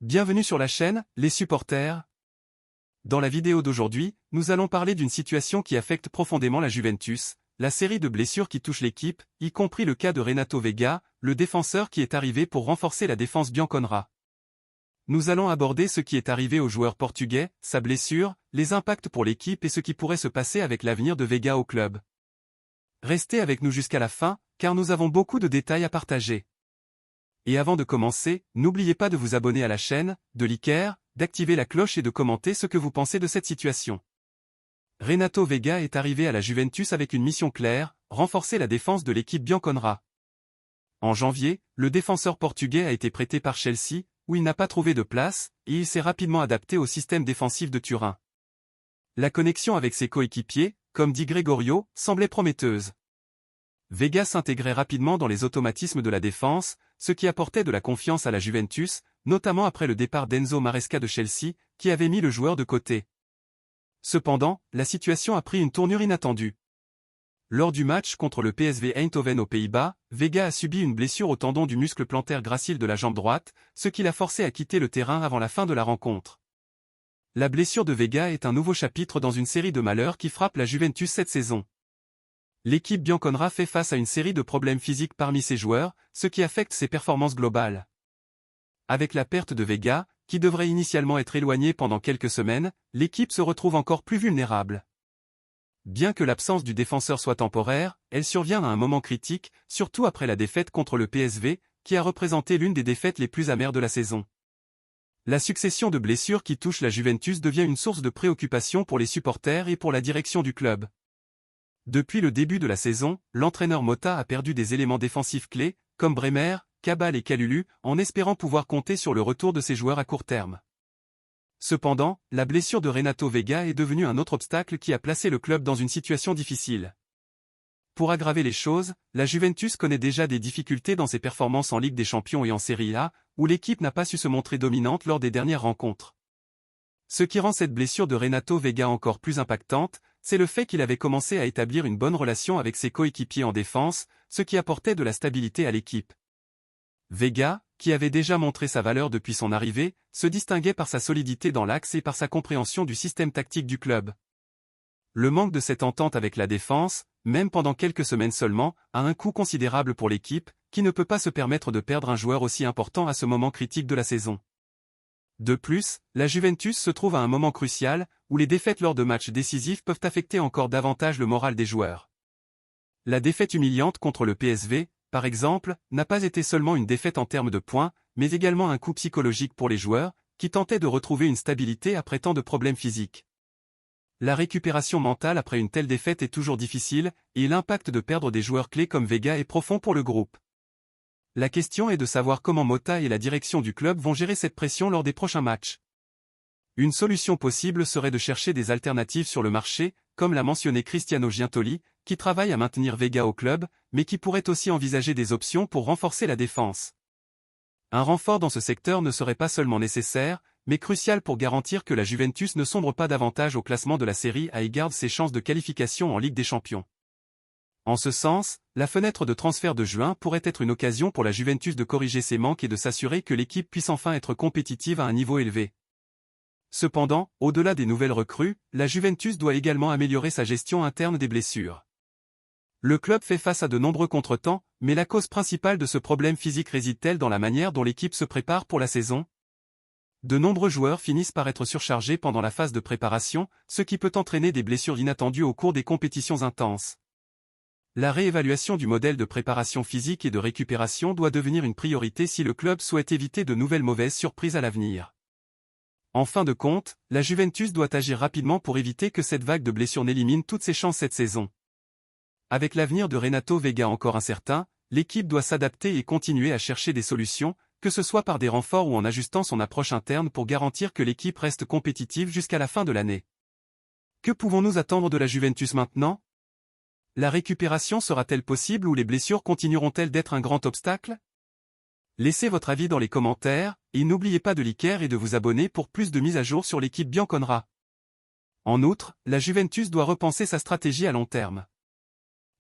Bienvenue sur la chaîne, les supporters. Dans la vidéo d'aujourd'hui, nous allons parler d'une situation qui affecte profondément la Juventus, la série de blessures qui touche l'équipe, y compris le cas de Renato Veiga, le défenseur qui est arrivé pour renforcer la défense bianconera. Nous allons aborder ce qui est arrivé au joueur portugais, sa blessure, les impacts pour l'équipe et ce qui pourrait se passer avec l'avenir de Veiga au club. Restez avec nous jusqu'à la fin, car nous avons beaucoup de détails à partager. Et avant de commencer, n'oubliez pas de vous abonner à la chaîne, de liker, d'activer la cloche et de commenter ce que vous pensez de cette situation. Renato Veiga est arrivé à la Juventus avec une mission claire, renforcer la défense de l'équipe bianconera. En janvier, le défenseur portugais a été prêté par Chelsea, où il n'a pas trouvé de place, et il s'est rapidement adapté au système défensif de Turin. La connexion avec ses coéquipiers, comme dit Gregorio, semblait prometteuse. Veiga s'intégrait rapidement dans les automatismes de la défense, ce qui apportait de la confiance à la Juventus, notamment après le départ d'Enzo Maresca de Chelsea, qui avait mis le joueur de côté. Cependant, la situation a pris une tournure inattendue. Lors du match contre le PSV Eindhoven aux Pays-Bas, Veiga a subi une blessure au tendon du muscle plantaire gracile de la jambe droite, ce qui l'a forcé à quitter le terrain avant la fin de la rencontre. La blessure de Veiga est un nouveau chapitre dans une série de malheurs qui frappe la Juventus cette saison. L'équipe bianconera fait face à une série de problèmes physiques parmi ses joueurs, ce qui affecte ses performances globales. Avec la perte de Veiga, qui devrait initialement être éloigné pendant quelques semaines, l'équipe se retrouve encore plus vulnérable. Bien que l'absence du défenseur soit temporaire, elle survient à un moment critique, surtout après la défaite contre le PSV, qui a représenté l'une des défaites les plus amères de la saison. La succession de blessures qui touche la Juventus devient une source de préoccupation pour les supporters et pour la direction du club. Depuis le début de la saison, l'entraîneur Motta a perdu des éléments défensifs clés, comme Bremer, Cabal et Kalulu, en espérant pouvoir compter sur le retour de ses joueurs à court terme. Cependant, la blessure de Renato Veiga est devenue un autre obstacle qui a placé le club dans une situation difficile. Pour aggraver les choses, la Juventus connaît déjà des difficultés dans ses performances en Ligue des Champions et en Serie A, où l'équipe n'a pas su se montrer dominante lors des dernières rencontres. Ce qui rend cette blessure de Renato Veiga encore plus impactante, c'est le fait qu'il avait commencé à établir une bonne relation avec ses coéquipiers en défense, ce qui apportait de la stabilité à l'équipe. Veiga, qui avait déjà montré sa valeur depuis son arrivée, se distinguait par sa solidité dans l'axe et par sa compréhension du système tactique du club. Le manque de cette entente avec la défense, même pendant quelques semaines seulement, a un coût considérable pour l'équipe, qui ne peut pas se permettre de perdre un joueur aussi important à ce moment critique de la saison. De plus, la Juventus se trouve à un moment crucial, où les défaites lors de matchs décisifs peuvent affecter encore davantage le moral des joueurs. La défaite humiliante contre le PSV, par exemple, n'a pas été seulement une défaite en termes de points, mais également un coup psychologique pour les joueurs, qui tentaient de retrouver une stabilité après tant de problèmes physiques. La récupération mentale après une telle défaite est toujours difficile, et l'impact de perdre des joueurs clés comme Veiga est profond pour le groupe. La question est de savoir comment Motta et la direction du club vont gérer cette pression lors des prochains matchs. Une solution possible serait de chercher des alternatives sur le marché, comme l'a mentionné Cristiano Giuntoli, qui travaille à maintenir Veiga au club, mais qui pourrait aussi envisager des options pour renforcer la défense. Un renfort dans ce secteur ne serait pas seulement nécessaire, mais crucial pour garantir que la Juventus ne sombre pas davantage au classement de la Serie A et garde ses chances de qualification en Ligue des Champions. En ce sens, la fenêtre de transfert de juin pourrait être une occasion pour la Juventus de corriger ses manques et de s'assurer que l'équipe puisse enfin être compétitive à un niveau élevé. Cependant, au-delà des nouvelles recrues, la Juventus doit également améliorer sa gestion interne des blessures. Le club fait face à de nombreux contretemps, mais la cause principale de ce problème physique réside-t-elle dans la manière dont l'équipe se prépare pour la saison? De nombreux joueurs finissent par être surchargés pendant la phase de préparation, ce qui peut entraîner des blessures inattendues au cours des compétitions intenses. La réévaluation du modèle de préparation physique et de récupération doit devenir une priorité si le club souhaite éviter de nouvelles mauvaises surprises à l'avenir. En fin de compte, la Juventus doit agir rapidement pour éviter que cette vague de blessures n'élimine toutes ses chances cette saison. Avec l'avenir de Renato Veiga encore incertain, l'équipe doit s'adapter et continuer à chercher des solutions, que ce soit par des renforts ou en ajustant son approche interne pour garantir que l'équipe reste compétitive jusqu'à la fin de l'année. Que pouvons-nous attendre de la Juventus maintenant? La récupération sera-t-elle possible ou les blessures continueront-elles d'être un grand obstacle? Laissez votre avis dans les commentaires, et n'oubliez pas de liker et de vous abonner pour plus de mises à jour sur l'équipe bianconera. En outre, la Juventus doit repenser sa stratégie à long terme.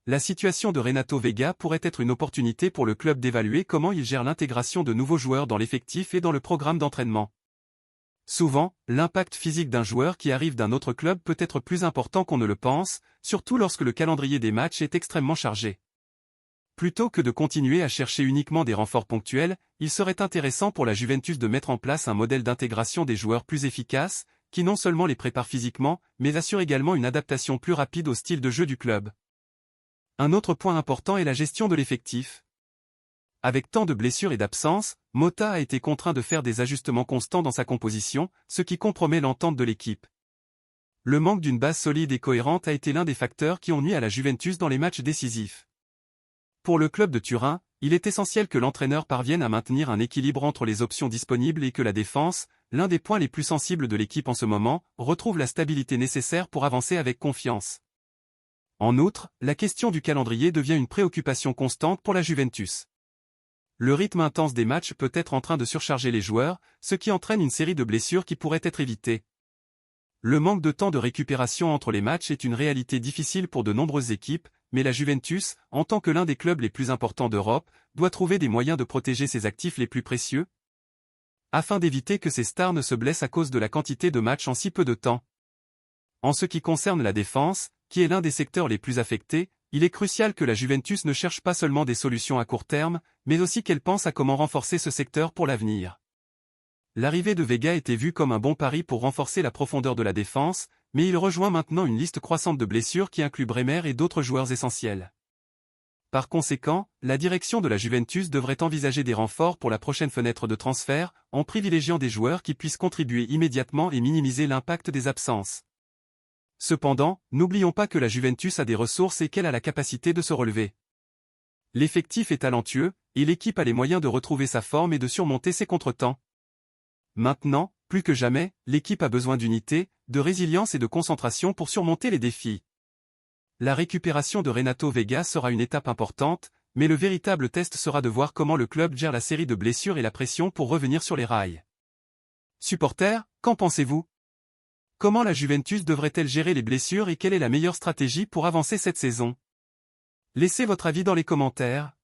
La situation de Renato Vega pourrait être une opportunité pour le club d'évaluer comment il gère l'intégration de nouveaux joueurs dans l'effectif et dans le programme d'entraînement. Souvent, l'impact physique d'un joueur qui arrive d'un autre club peut être plus important qu'on ne le pense, surtout lorsque le calendrier des matchs est extrêmement chargé. Plutôt que de continuer à chercher uniquement des renforts ponctuels, il serait intéressant pour la Juventus de mettre en place un modèle d'intégration des joueurs plus efficace, qui non seulement les prépare physiquement, mais assure également une adaptation plus rapide au style de jeu du club. Un autre point important est la gestion de l'effectif. Avec tant de blessures et d'absences, Motta a été contraint de faire des ajustements constants dans sa composition, ce qui compromet l'entente de l'équipe. Le manque d'une base solide et cohérente a été l'un des facteurs qui ont nui à la Juventus dans les matchs décisifs. Pour le club de Turin, il est essentiel que l'entraîneur parvienne à maintenir un équilibre entre les options disponibles et que la défense, l'un des points les plus sensibles de l'équipe en ce moment, retrouve la stabilité nécessaire pour avancer avec confiance. En outre, la question du calendrier devient une préoccupation constante pour la Juventus. Le rythme intense des matchs peut être en train de surcharger les joueurs, ce qui entraîne une série de blessures qui pourraient être évitées. Le manque de temps de récupération entre les matchs est une réalité difficile pour de nombreuses équipes, mais la Juventus, en tant que l'un des clubs les plus importants d'Europe, doit trouver des moyens de protéger ses actifs les plus précieux, afin d'éviter que ses stars ne se blessent à cause de la quantité de matchs en si peu de temps. En ce qui concerne la défense, qui est l'un des secteurs les plus affectés, il est crucial que la Juventus ne cherche pas seulement des solutions à court terme, mais aussi qu'elle pense à comment renforcer ce secteur pour l'avenir. L'arrivée de Vega était vue comme un bon pari pour renforcer la profondeur de la défense, mais il rejoint maintenant une liste croissante de blessures qui inclut Bremer et d'autres joueurs essentiels. Par conséquent, la direction de la Juventus devrait envisager des renforts pour la prochaine fenêtre de transfert, en privilégiant des joueurs qui puissent contribuer immédiatement et minimiser l'impact des absences. Cependant, n'oublions pas que la Juventus a des ressources et qu'elle a la capacité de se relever. L'effectif est talentueux, et l'équipe a les moyens de retrouver sa forme et de surmonter ses contretemps. Maintenant, plus que jamais, l'équipe a besoin d'unité, de résilience et de concentration pour surmonter les défis. La récupération de Renato Vega sera une étape importante, mais le véritable test sera de voir comment le club gère la série de blessures et la pression pour revenir sur les rails. Supporters, qu'en pensez-vous? Comment la Juventus devrait-elle gérer les blessures et quelle est la meilleure stratégie pour avancer cette saison? Laissez votre avis dans les commentaires.